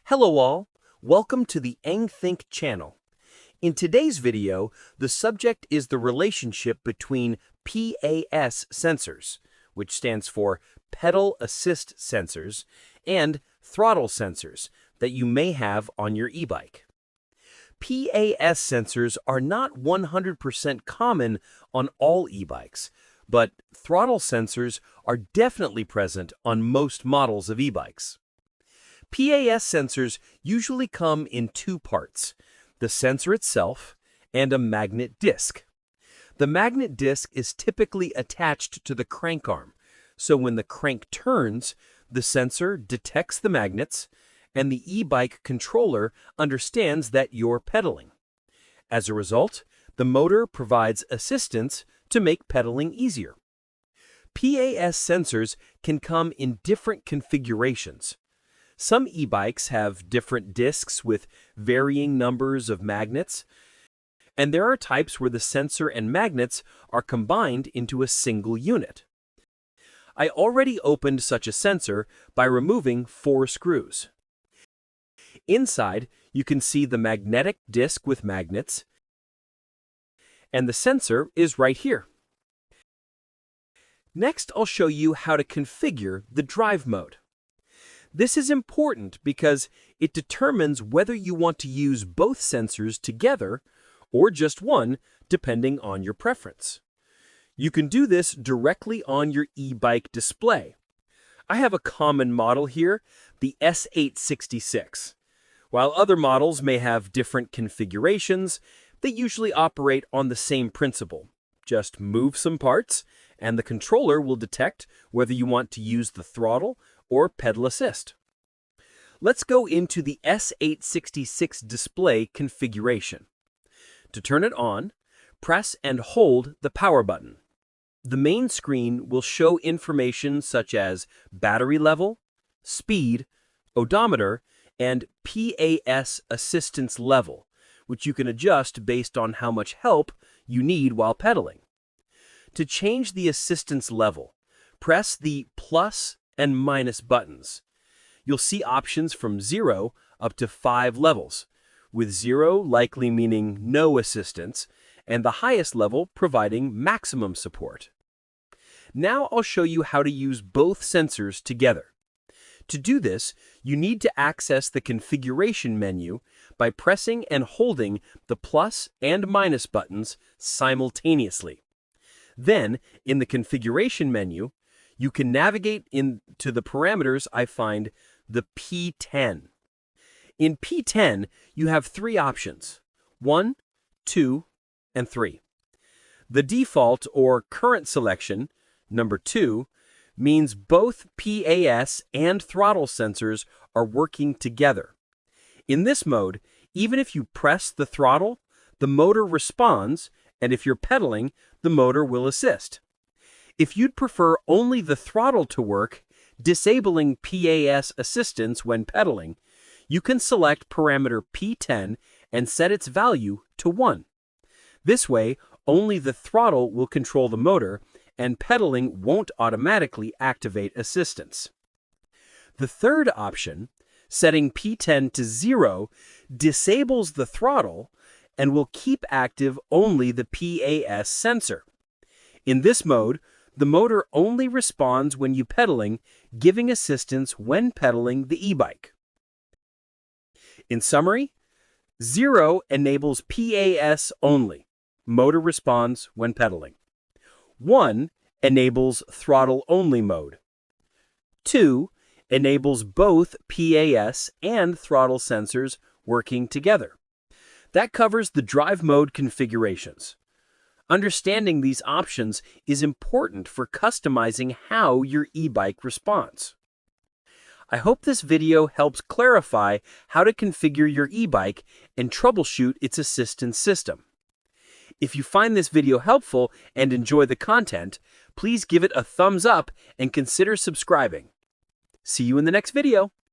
Hello all, welcome to the Engthink channel. In today's video, the subject is the relationship between PAS sensors, which stands for pedal assist sensors, and throttle sensors that you may have on your e-bike. PAS sensors are not 100% common on all e-bikes, but throttle sensors are definitely present on most models of e-bikes. PAS sensors usually come in two parts, the sensor itself and a magnet disc. The magnet disc is typically attached to the crank arm, so when the crank turns, the sensor detects the magnets, and the e-bike controller understands that you're pedaling. As a result, the motor provides assistance to make pedaling easier. PAS sensors can come in different configurations. Some e-bikes have different discs with varying numbers of magnets, and there are types where the sensor and magnets are combined into a single unit. I already opened such a sensor by removing 4 screws. Inside, you can see the magnetic disc with magnets, and the sensor is right here. Next, I'll show you how to configure the drive mode. This is important because it determines whether you want to use both sensors together or just one, depending on your preference. You can do this directly on your e-bike display. I have a common model here, the S866. While other models may have different configurations, they usually operate on the same principle. Just move some parts, and the controller will detect whether you want to use the throttle or pedal assist. Let's go into the S866 display configuration. To turn it on, press and hold the power button. The main screen will show information such as battery level, speed, odometer, and PAS assistance level, which you can adjust based on how much help you need while pedaling. To change the assistance level, press the plus and minus buttons. You'll see options from 0 up to 5 levels, with 0 likely meaning no assistance, and the highest level providing maximum support. Now I'll show you how to use both sensors together. To do this, you need to access the configuration menu by pressing and holding the plus and minus buttons simultaneously. Then, in the configuration menu, you can navigate into the parameters I find the P10. In P10, you have 3 options, 1, 2, and 3. The default or current selection, number 2, means both PAS and throttle sensors are working together. In this mode, even if you press the throttle, the motor responds, and if you're pedaling, the motor will assist. If you'd prefer only the throttle to work, disabling PAS assistance when pedaling, you can select parameter P10 and set its value to 1. This way, only the throttle will control the motor, and pedaling won't automatically activate assistance. The third option, setting P10 to 0, disables the throttle and will keep active only the PAS sensor. In this mode, the motor only responds when you're pedaling, giving assistance when pedaling the e-bike. In summary, 0 enables PAS only. Motor responds when pedaling. 1 enables throttle-only mode. 2 enables both PAS and throttle sensors working together. That covers the drive mode configurations. Understanding these options is important for customizing how your e-bike responds. I hope this video helps clarify how to configure your e-bike and troubleshoot its assistance system. If you find this video helpful and enjoy the content, please give it a thumbs up and consider subscribing. See you in the next video.